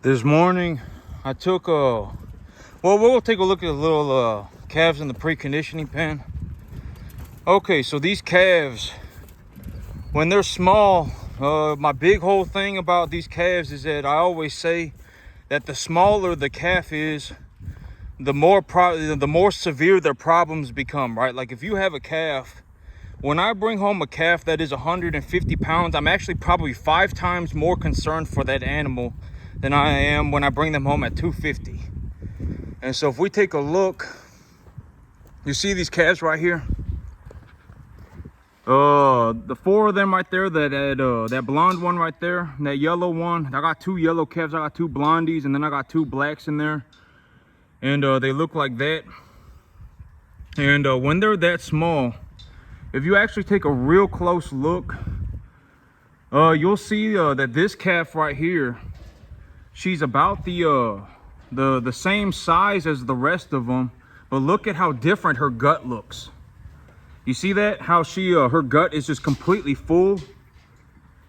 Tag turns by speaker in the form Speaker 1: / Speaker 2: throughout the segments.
Speaker 1: This morning, I took we'll take a look at the little calves in the preconditioning pen. Okay, so these calves, when they're small, my big whole thing about these calves is that I always say that the smaller the calf is, the more severe their problems become, right? Like if you have a calf, when I bring home a calf that is 150 pounds, I'm actually probably 5 times more concerned for that animal than I am when I bring them home at 250. And so if we take a look, you see these calves right here? The 4 of them right there, that blonde one right there, and that yellow one. I got 2 yellow calves, I got 2 blondies, and then I got 2 blacks in there. And they look like that. And when they're that small, if you actually take a real close look, you'll see that this calf right here, she's about the same size as the rest of them, but look at how different her gut looks. You see that? How she her gut is just completely full,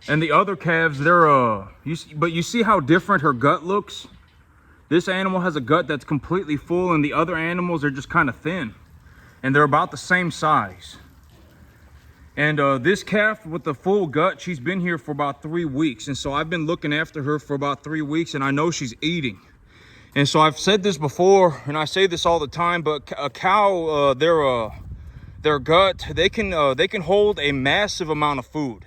Speaker 1: and the other calves, they're but you see how different her gut looks? This animal has a gut that's completely full, and the other animals are just kind of thin, and they're about the same size. And this calf with the full gut, she's been here for about 3 weeks. And so I've been looking after her for about 3 weeks, and I know she's eating. And so I've said this before, and I say this all the time, but a cow, their gut, they can hold a massive amount of food.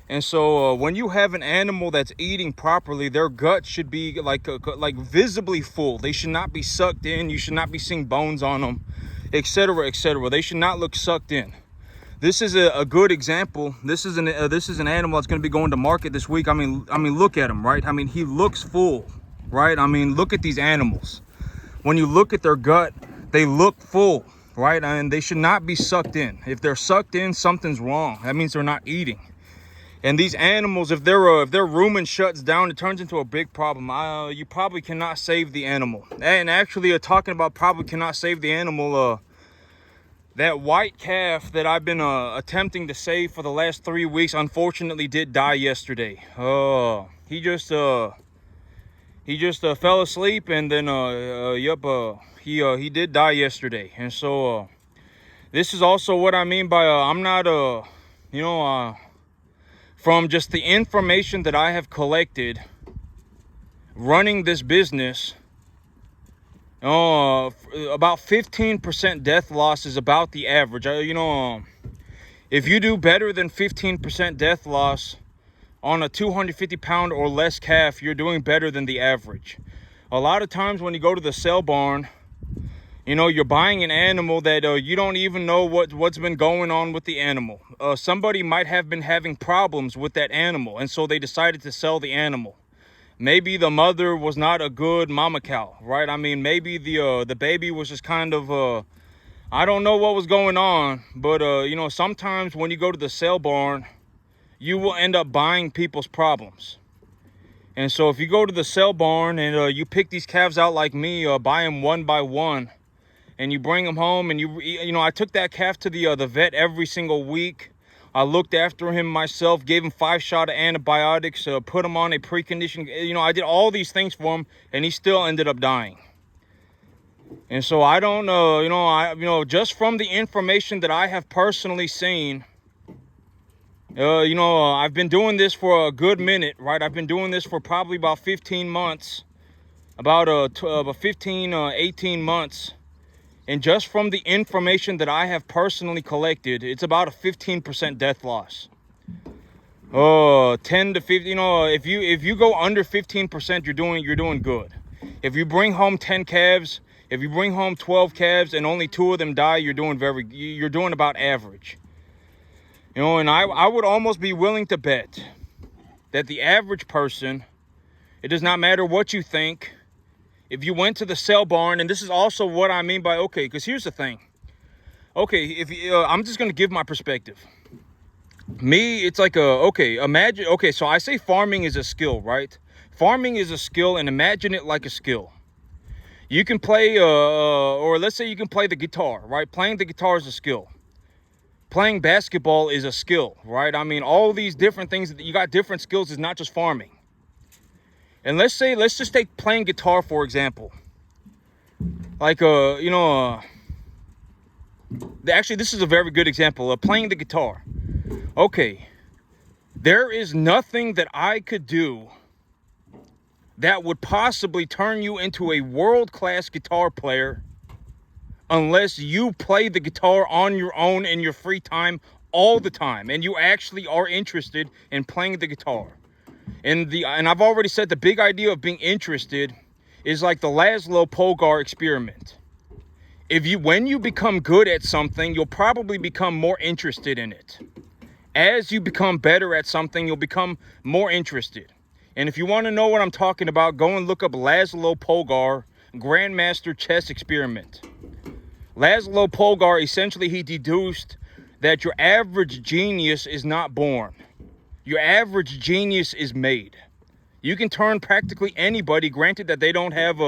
Speaker 1: And so when you have an animal that's eating properly, their gut should be like visibly full. They should not be sucked in. You should not be seeing bones on them, etc., etc. They should not look sucked in. This is a good example. This is an animal that's going to be going to market this week. I mean, look at him, right? I mean, he looks full, right? I mean, look at these animals. When you look at their gut, they look full, right? And they should not be sucked in. If they're sucked in, something's wrong. That means they're not eating. And these animals, if their rumen shuts down, it turns into a big problem. You probably cannot save the animal. And actually, talking about probably cannot save the animal, that white calf that I've been attempting to save for the last 3 weeks, unfortunately, did die yesterday. He just fell asleep, and then he did die yesterday. And so this is also what I mean by I'm not from just the information that I have collected running this business. About 15% death loss is about the average. If you do better than 15% death loss on a 250 pound or less calf, you're doing better than the average. A lot of times when you go to the sale barn, you're buying an animal that you don't even know what's been going on with the animal. Somebody might have been having problems with that animal, and so they decided to sell the animal. Maybe the mother was not a good mama cow, right? I mean, maybe the baby was just kind of, I don't know what was going on. But, sometimes when you go to the sale barn, you will end up buying people's problems. And so if you go to the sale barn and you pick these calves out like me, buy them one by one, and you bring them home, and I took that calf to the vet every single week. I looked after him myself, gave him 5 shots of antibiotics, put him on a preconditioning. I did all these things for him, and he still ended up dying. And so I don't know, just from the information that I have personally seen, I've been doing this for a good minute, right? I've been doing this for probably about 15 months, about 18 months. And just from the information that I have personally collected, it's about a 15% death loss. 10 to 50, if you go under 15%, you're doing good. If you bring home 10 calves, if you bring home 12 calves and only 2 of them die, you're doing about average. And I would almost be willing to bet that the average person, it does not matter what you think, if you went to the sale barn, and this is also what I mean by, okay, because here's the thing. Okay, I'm just going to give my perspective. Me, it's like imagine, so I say farming is a skill, right? Farming is a skill, and imagine it like a skill. You can play, or let's say you can play the guitar, right? Playing the guitar is a skill. Playing basketball is a skill, right? I mean, all these different things, you got different skills, is not just farming. And let's just take playing guitar for example. Like actually this is a very good example of playing the guitar. Okay, there is nothing that I could do that would possibly turn you into a world-class guitar player unless you play the guitar on your own in your free time all the time and you actually are interested in playing the guitar. And I've already said the big idea of being interested is like the Laszlo Polgar experiment. When you become good at something, you'll probably become more interested in it. As you become better at something, you'll become more interested. And if you want to know what I'm talking about, go and look up Laszlo Polgar Grandmaster Chess Experiment. Laszlo Polgar, essentially, he deduced that your average genius is not born. Your average genius is made. You can turn practically anybody, granted that they don't have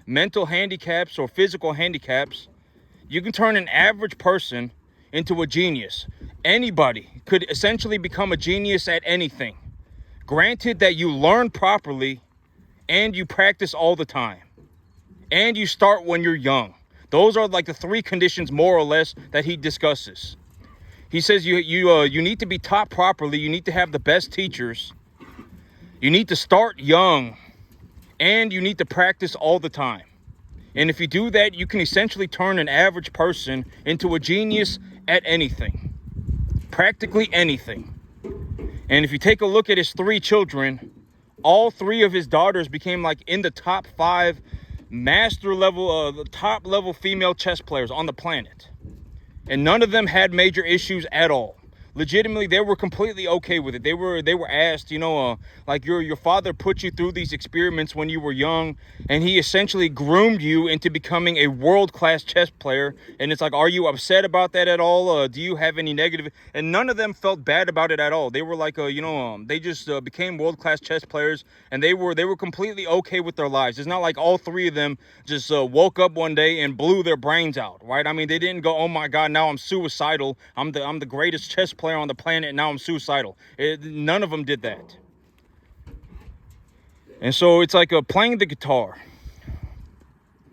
Speaker 1: mental handicaps or physical handicaps. You can turn an average person into a genius. Anybody could essentially become a genius at anything. Granted that you learn properly and you practice all the time. And you start when you're young. Those are like the three conditions, more or less, that he discusses. He says you need to be taught properly. You need to have the best teachers. You need to start young. And you need to practice all the time. And if you do that, you can essentially turn an average person into a genius at anything. Practically anything. And if you take a look at his three children, all three of his daughters became like in the top 5 master level, the top level female chess players on the planet. And none of them had major issues at all. Legitimately, they were completely okay with it. They were asked, like your father put you through these experiments when you were young, and he essentially groomed you into becoming a world-class chess player. And it's like, are you upset about that at all? Do you have any negative? And none of them felt bad about it at all. They were like, they just became world-class chess players, and they were completely okay with their lives. It's not like all three of them just woke up one day and blew their brains out, right? I mean, they didn't go, oh my God, now I'm suicidal. I'm the greatest chess player on the planet, and now I'm suicidal. None of them did that. And so it's like playing the guitar.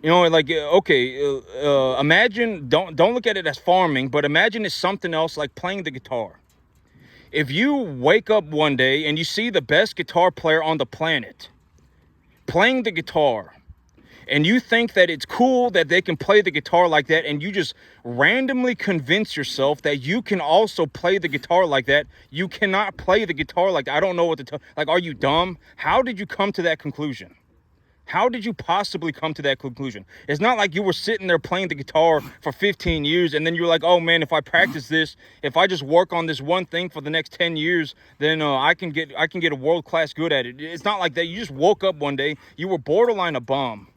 Speaker 1: Imagine, don't look at it as farming, but imagine it's something else like playing the guitar. If you wake up one day and you see the best guitar player on the planet playing the guitar, and you think that it's cool that they can play the guitar like that, and you just randomly convince yourself that you can also play the guitar like that, you cannot play the guitar like that. I don't know what to tell. Like, are you dumb? How did you come to that conclusion? How did you possibly come to that conclusion? It's not like you were sitting there playing the guitar for 15 years and then you're like, oh man, if I practice this, if I just work on this one thing for the next 10 years, then I can get a world-class good at it. It's not like that. You just woke up one day, you were borderline a bum.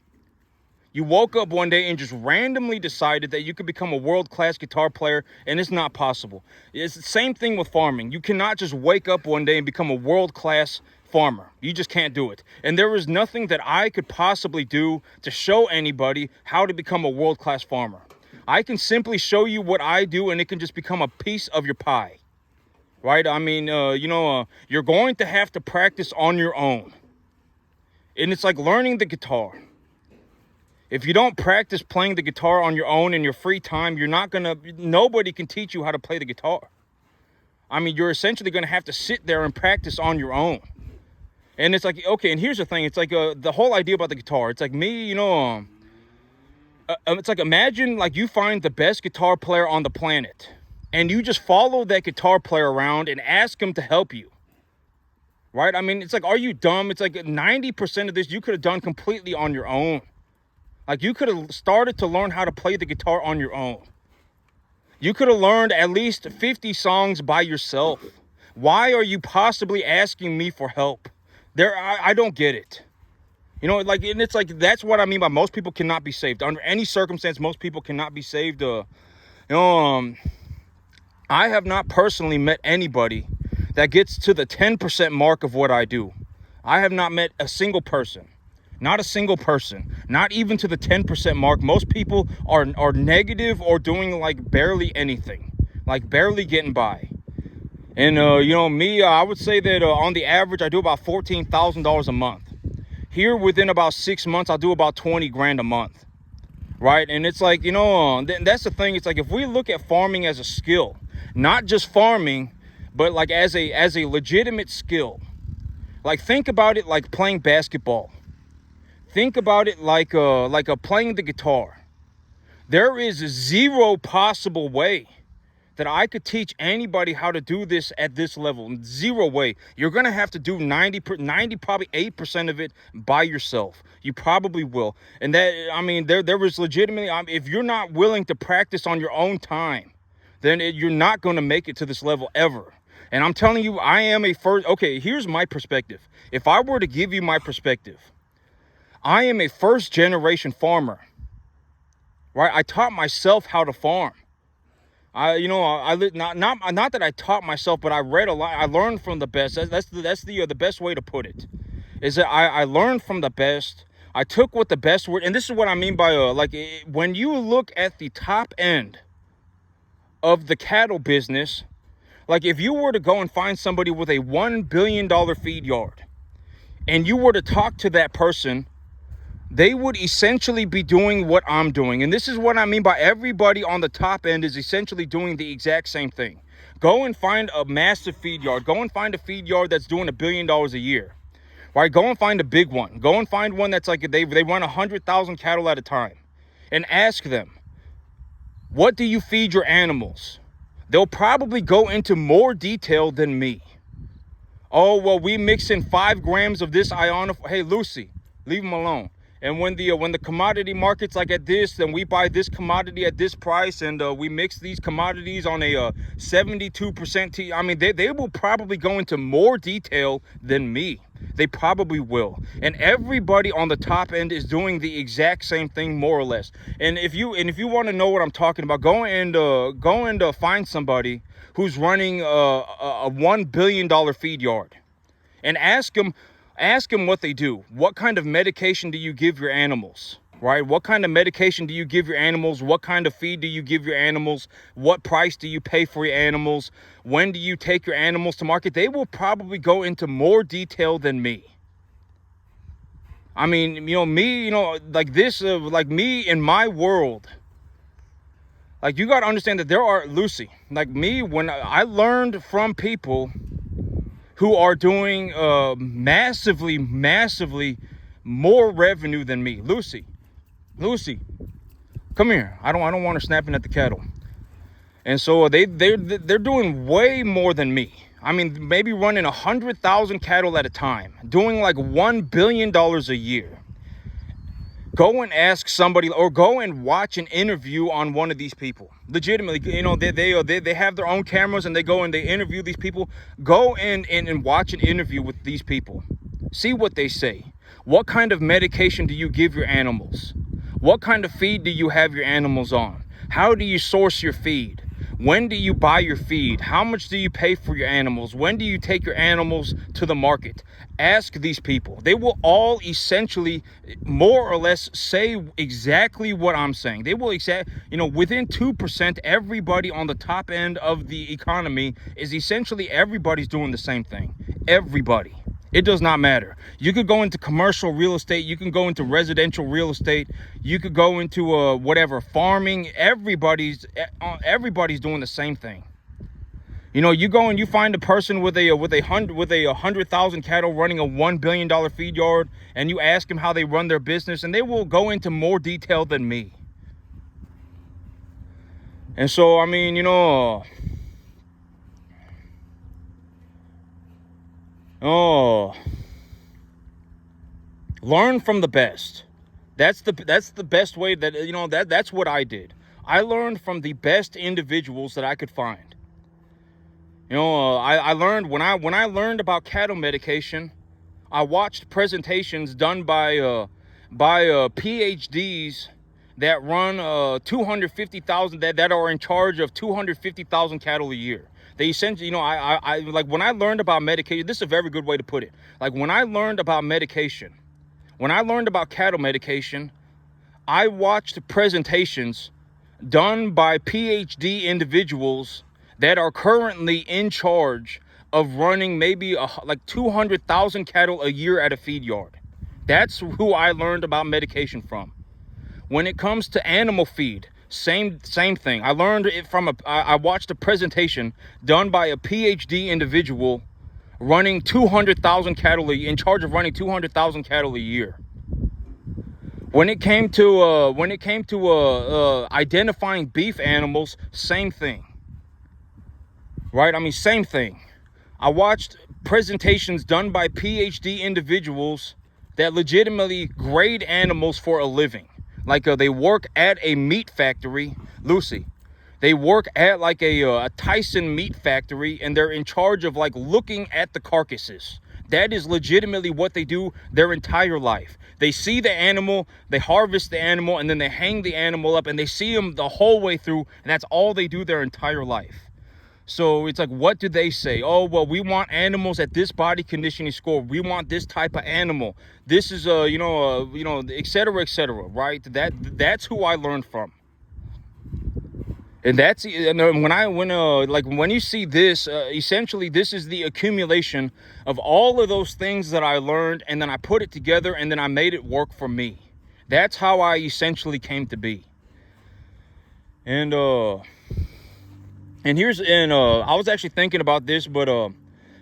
Speaker 1: You woke up one day and just randomly decided that you could become a world-class guitar player, and it's not possible. It's the same thing with farming. You cannot just wake up one day and become a world-class farmer. You just can't do it. And there is nothing that I could possibly do to show anybody how to become a world-class farmer. I can simply show you what I do, and it can just become a piece of your pie. Right? I mean, you're going to have to practice on your own. And it's like learning the guitar. If you don't practice playing the guitar on your own in your free time, nobody can teach you how to play the guitar. I mean, you're essentially going to have to sit there and practice on your own. And it's like, okay, and here's the thing. It's like the whole idea about the guitar. It's like me, it's like imagine like you find the best guitar player on the planet and you just follow that guitar player around and ask him to help you. Right? I mean, it's like, are you dumb? It's like 90% of this you could have done completely on your own. Like, you could have started to learn how to play the guitar on your own. You could have learned at least 50 songs by yourself. Why are you possibly asking me for help? I don't get it. And it's like, that's what I mean by most people cannot be saved. Under any circumstance, most people cannot be saved. I have not personally met anybody that gets to the 10% mark of what I do. I have not met a single person. Not a single person, not even to the 10% mark. Most people are negative or doing like barely anything, like barely getting by. And, me, I would say that on the average, I do about $14,000 a month. Here within about 6 months, I'll do about 20 grand a month, right? And it's like, that's the thing. It's like, if we look at farming as a skill, not just farming, but like as a legitimate skill, like think about it like playing basketball. Think about it like playing the guitar. There is zero possible way that I could teach anybody how to do this at this level. Zero way. You're going to have to do 90, probably 8% of it by yourself. You probably will. And that, I mean, there was legitimately, if you're not willing to practice on your own time, then you're not going to make it to this level ever. And I'm telling you, I am okay, here's my perspective. If I were to give you my perspective, I am a first generation farmer, right? I taught myself how to farm. Not that I taught myself, but I read a lot. I learned from the best. That's the best way to put it, is that I learned from the best. I took what the best were, and this is what I mean by when you look at the top end of the cattle business, like if you were to go and find somebody with a $1 billion feed yard, and you were to talk to that person, they would essentially be doing what I'm doing. And this is what I mean by everybody on the top end is essentially doing the exact same thing. Go and find a massive feed yard. Go and find a feed yard that's doing $1 billion a year. Right? Go and find a big one. Go and find one that's like they run 100,000 cattle at a time. And ask them, what do you feed your animals? They'll probably go into more detail than me. Oh, well, we mix in 5 grams of this ionophore. Hey, Lucy, leave them alone. And when the commodity market's like at this, then we buy this commodity at this price, and we mix these commodities on a 72%. I mean, they will probably go into more detail than me. They probably will. And everybody on the top end is doing the exact same thing, more or less. And if you want to know what I'm talking about, go and find somebody who's running a $1 billion feed yard, and ask them what they do. What kind of medication do you give your animals, right? What kind of medication do you give your animals? What kind of feed do you give your animals? What price do you pay for your animals? When do you take your animals to market? They will probably go into more detail than me. I mean, me, like this, like me in my world, like you got to understand that there are, Lucy, like me, when I learned from people who are doing massively more revenue than me. Lucy, come here. I don't want her snapping at the cattle. And so they're doing way more than me. I mean, maybe running 100,000 cattle at a time, doing like $1 billion a year. Go and ask somebody, or go and watch an interview on one of these people. Legitimately, they have their own cameras, and they go and they interview these people. Go and watch an interview with these people. See what they say. What kind of medication do you give your animals? What kind of feed do you have your animals on? How do you source your feed? When do you buy your feed? How much do you pay for your animals? When do you take your animals to the market? Ask these people. They will all essentially, more or less, say exactly what I'm saying. They will within 2%, everybody on the top end of the economy is essentially, everybody's doing the same thing. Everybody. It does not matter. You could go into commercial real estate. You can go into residential real estate. You could go into whatever, farming. Everybody's doing the same thing. You go and you find a person with a 100,000 cattle running a $1 billion feed yard, and you ask them how they run their business, and they will go into more detail than me. And so, I mean, learn from the best. That's the best way that's what I did. I learned from the best individuals that I could find. I learned when I learned about cattle medication, I watched presentations done by PhDs that run 250,000 that are in charge of 250,000 cattle a year. They essentially, I like when I learned about medication, this is a very good way to put it. Like when I learned about medication, when I learned about cattle medication, I watched presentations done by PhD individuals that are currently in charge of running maybe like 200,000 cattle a year at a feed yard. That's who I learned about medication from. When it comes to animal feed, same thing. I learned it from I watched a presentation done by a PhD individual running 200,000 cattle, in charge of running 200,000 cattle a year. When it came to identifying beef animals, same thing. Right? I mean, same thing. I watched presentations done by PhD individuals that legitimately grade animals for a living. Like they work at a meat factory, Lucy. They work at like a Tyson meat factory, and they're in charge of like looking at the carcasses. That is legitimately what they do their entire life. They see the animal, they harvest the animal, and then they hang the animal up, and they see them the whole way through, and that's all they do their entire life. So it's like, what do they say? Oh, well, we want animals at this body conditioning score. We want this type of animal. This is et cetera, right? That's who I learned from. And when you see this, essentially this is the accumulation of all of those things that I learned, and then I put it together, and then I made it work for me. That's how I essentially came to be. And I was actually thinking about this, but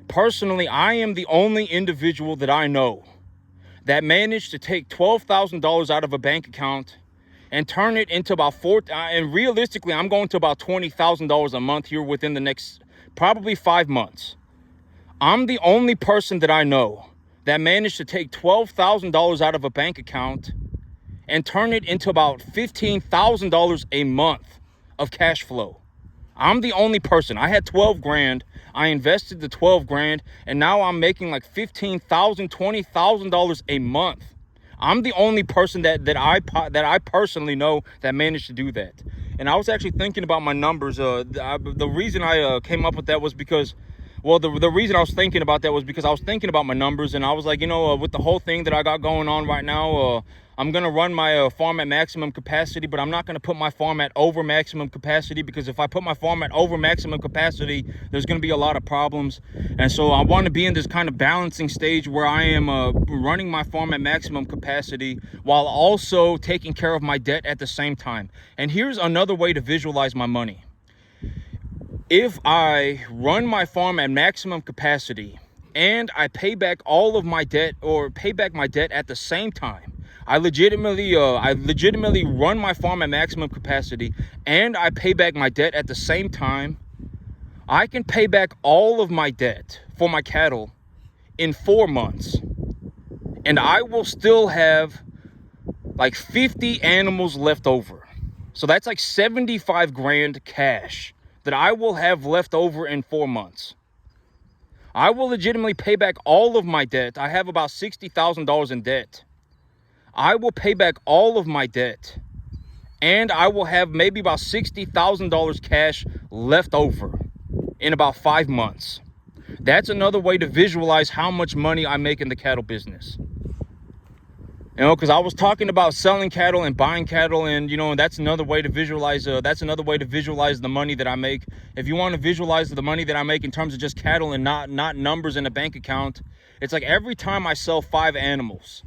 Speaker 1: personally, I am the only individual that I know that managed to take $12,000 out of a bank account and turn it into about and realistically, I'm going to about $20,000 a month here within the next probably 5 months. I'm the only person that I know that managed to take $12,000 out of a bank account and turn it into about $15,000 a month of cash flow. I'm the only person. I had 12 grand. I invested the 12 grand, and now I'm making like $15,000, $20,000 a month. I'm the only person that I personally know that managed to do that. And I was actually thinking about my numbers. The reason I came up with that was because, well, the reason I was thinking about that was because I was thinking about my numbers, and I was like, with the whole thing that I got going on right now, I'm going to run my farm at maximum capacity, but I'm not going to put my farm at over maximum capacity, because if I put my farm at over maximum capacity, there's going to be a lot of problems. And so I want to be in this kind of balancing stage where I am running my farm at maximum capacity while also taking care of my debt at the same time. And here's another way to visualize my money. If I run my farm at maximum capacity and I pay back all of my debt, or pay back my debt at the same time, I legitimately run my farm at maximum capacity and I pay back my debt at the same time, I can pay back all of my debt for my cattle in 4 months, and I will still have like 50 animals left over. So that's like 75 grand cash that I will have left over in 4 months. I will legitimately pay back all of my debt. I have about $60,000 in debt. I will pay back all of my debt, and I will have maybe about $60,000 cash left over in about 5 months. That's another way to visualize how much money I make in the cattle business. Because I was talking about selling cattle and buying cattle, and that's another way to visualize. That's another way to visualize the money that I make. If you want to visualize the money that I make in terms of just cattle and not numbers in a bank account, it's like every time I sell 5 animals,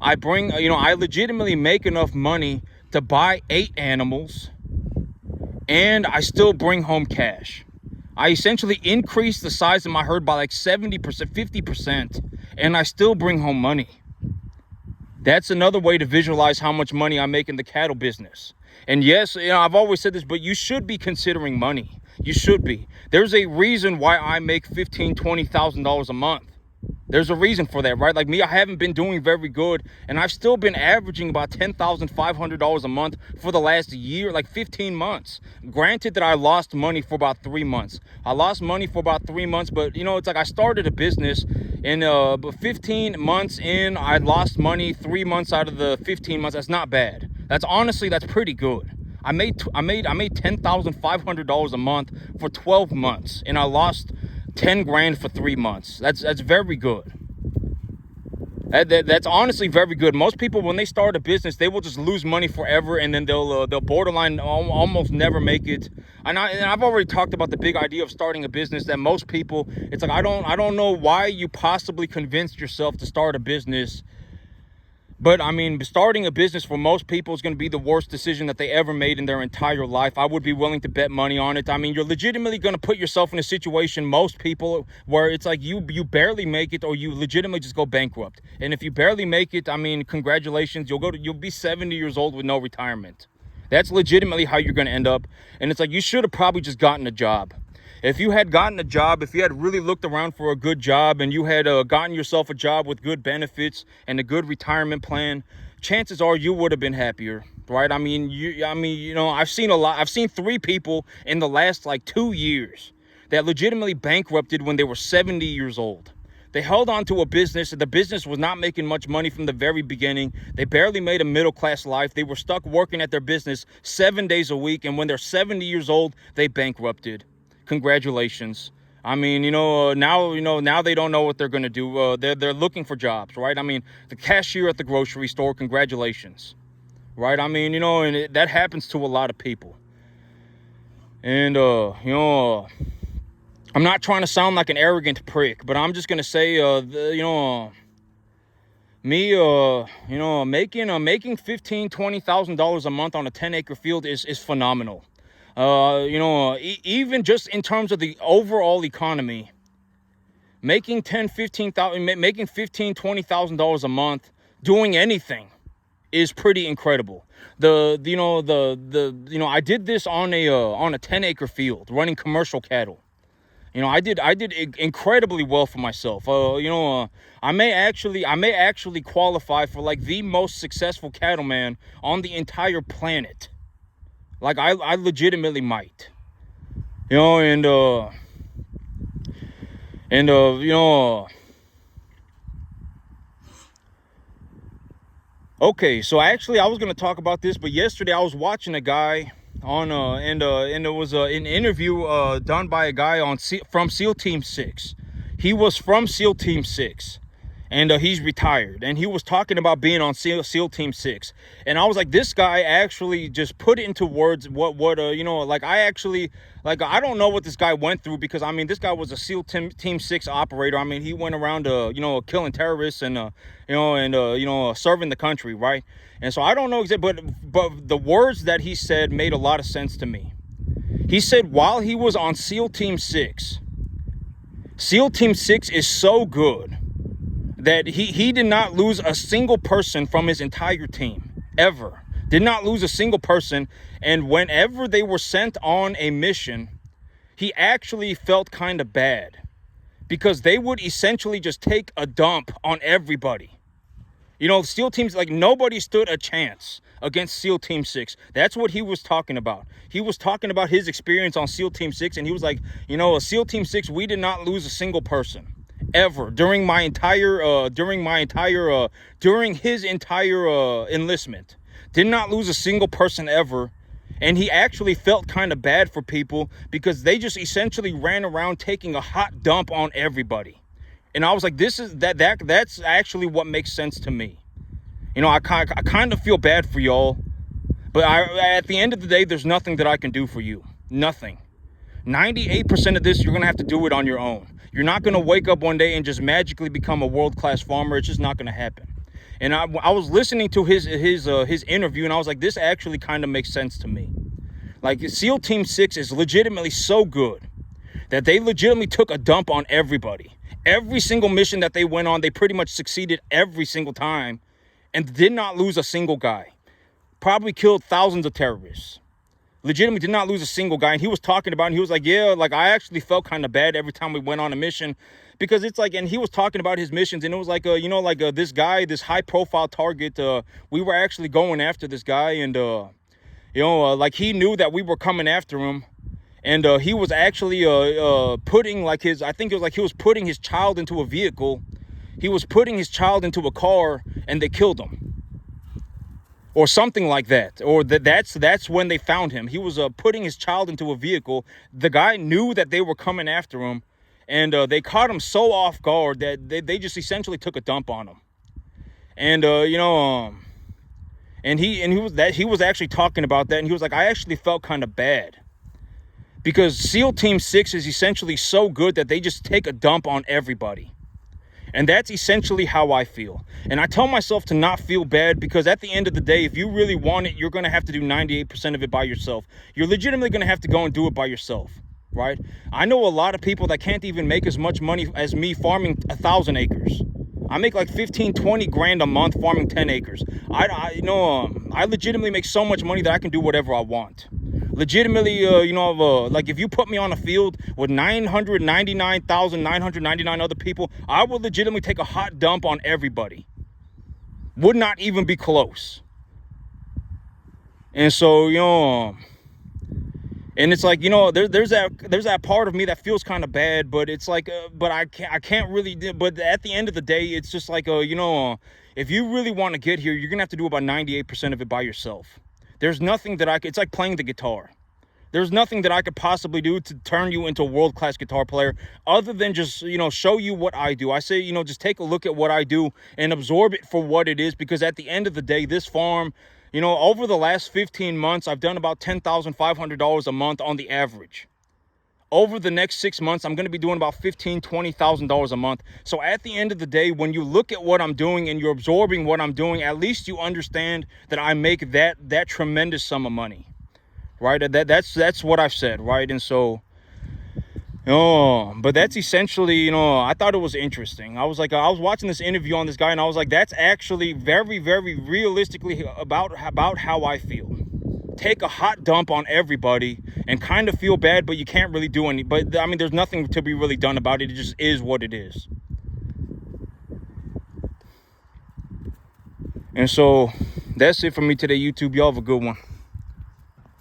Speaker 1: I legitimately make enough money to buy 8 animals, and I still bring home cash. I essentially increase the size of my herd by like 70%, 50%, and I still bring home money. That's another way to visualize how much money I make in the cattle business. And yes, I've always said this, but you should be considering money. You should be. There's a reason why I make $15,000, $20,000 a month. There's a reason for that, right? Like me, I haven't been doing very good, and I've still been averaging about $10,500 a month for the last year, like 15 months. Granted that I lost money for about 3 months. I lost money for about 3 months, but it's like I started a business, and 15 months in, I lost money 3 months out of the 15 months. That's not bad. That's pretty good. I made $10,500 a month for 12 months, and I lost 10 grand for 3 months. That's very good. That's honestly very good. Most people, when they start a business, they will just lose money forever, and then they'll borderline almost never make it. And I've already talked about the big idea of starting a business, that most people, it's like, I don't know why you possibly convinced yourself to start a business But I mean, starting a business for most people is going to be the worst decision that they ever made in their entire life. I would be willing to bet money on it. I mean, you're legitimately going to put yourself in a situation, most people, where it's like you barely make it, or you legitimately just go bankrupt. And if you barely make it, I mean, congratulations, you'll be 70 years old with no retirement. That's legitimately how you're going to end up. And it's like, you should have probably just gotten a job. If you had gotten a job, if you had really looked around for a good job, and you had gotten yourself a job with good benefits and a good retirement plan, chances are you would have been happier, right? I mean, I've seen 3 people in the last like 2 years that legitimately bankrupted when they were 70 years old. They held on to a business. The business was not making much money from the very beginning. They barely made a middle-class life. They were stuck working at their business 7 days a week. And when they're 70 years old, they bankrupted. Congratulations. I mean, now they don't know what they're going to do. They're looking for jobs, right? I mean, the cashier at the grocery store, congratulations, right? I mean, that happens to a lot of people. And, I'm not trying to sound like an arrogant prick, but I'm just going to say, making $15,000-$20,000 a month on a 10-acre field is phenomenal. Even just in terms of the overall economy, making $20,000 a month doing anything is pretty incredible. I did this on a 10-acre field running commercial cattle. I did incredibly well for myself. I may actually qualify for like the most successful cattleman on the entire planet. Like I legitimately might, okay, so actually I was going to talk about this, but yesterday I was watching a guy on, and it was an interview done by a guy from SEAL Team 6. He was from SEAL Team 6. And he's retired, and he was talking about being on SEAL Team 6, and I was like, this guy actually just put into words what I don't know what this guy went through, because I mean, this guy was a SEAL Team 6 operator. I mean, he went around killing terrorists and serving the country, right? And so I don't know exactly, but the words that he said made a lot of sense to me. He said while he was on SEAL Team 6, SEAL Team 6 is so good that he did not lose a single person from his entire team, ever. Did not lose a single person. And whenever they were sent on a mission, he actually felt kind of bad, because they would essentially just take a dump on everybody. SEAL teams, like, nobody stood a chance against SEAL Team 6. That's what he was talking about. He was talking about his experience on SEAL Team 6, and he was like, SEAL Team 6, we did not lose a single person ever during his entire enlistment. Did not lose a single person ever. And he actually felt kind of bad for people, because they just essentially ran around taking a hot dump on everybody. And I was like, that's actually what makes sense to me. I kind of feel bad for y'all, but at the end of the day, there's nothing that I can do for you. Nothing. 98% of this, you're going to have to do it on your own. You're not going to wake up one day and just magically become a world-class farmer. It's just not going to happen. And I was listening to his interview, and I was like, this actually kind of makes sense to me. Like, SEAL Team 6 is legitimately so good that they legitimately took a dump on everybody. Every single mission that they went on, they pretty much succeeded every single time and did not lose a single guy. Probably killed thousands of terrorists. Legitimately did not lose a single guy. And he was talking about, and he was like, yeah, like, I actually felt kind of bad every time we went on a mission, because it's like, and he was talking about his missions, and it was like, this guy, this high profile target, we were actually going after this guy, and, like, he knew that we were coming after him. And he was actually putting, like, I think it was like he was putting his child into a vehicle. He was putting his child into a car, and they killed him. Or something like that. Or that's when they found him. He was putting his child into a vehicle. The guy knew that they were coming after him, and they caught him so off guard that they just essentially took a dump on him. And and he was actually talking about that, and he was like, I actually felt kind of bad, because SEAL Team 6 is essentially so good that they just take a dump on everybody. And that's essentially how I feel. And I tell myself to not feel bad, because at the end of the day, if you really want it, you're going to have to do 98% of it by yourself. You're legitimately going to have to go and do it by yourself, right? I know a lot of people that can't even make as much money as me farming 1,000 acres. I make like 15, 20 grand a month farming 10 acres. I legitimately make so much money that I can do whatever I want. Legitimately, like if you put me on a field with 999,999 other people, I would legitimately take a hot dump on everybody. Would not even be close. And so, and it's like, there's that part of me that feels kind of bad, but it's like, but I can't really, but at the end of the day, it's just like, if you really want to get here, you're going to have to do about 98% of it by yourself. There's nothing that it's like playing the guitar. There's nothing that I could possibly do to turn you into a world-class guitar player other than just, show you what I do. I say, just take a look at what I do and absorb it for what it is, because at the end of the day, this farm, over the last 15 months, I've done about $10,500 a month on the average. Over the next 6 months, I'm going to be doing about $15,000, $20,000 a month. So at the end of the day, when you look at what I'm doing and you're absorbing what I'm doing, at least you understand that I make that tremendous sum of money, right? That's what I've said, right? And so, but that's essentially, I thought it was interesting. I was watching this interview on this guy, and I was like, that's actually very, very realistically about how I feel. Take a hot dump on everybody and kind of feel bad, but you can't really do any. But I mean, there's nothing to be really done about it. It just is what it is. And so that's it for me today, YouTube. Y'all have a good one.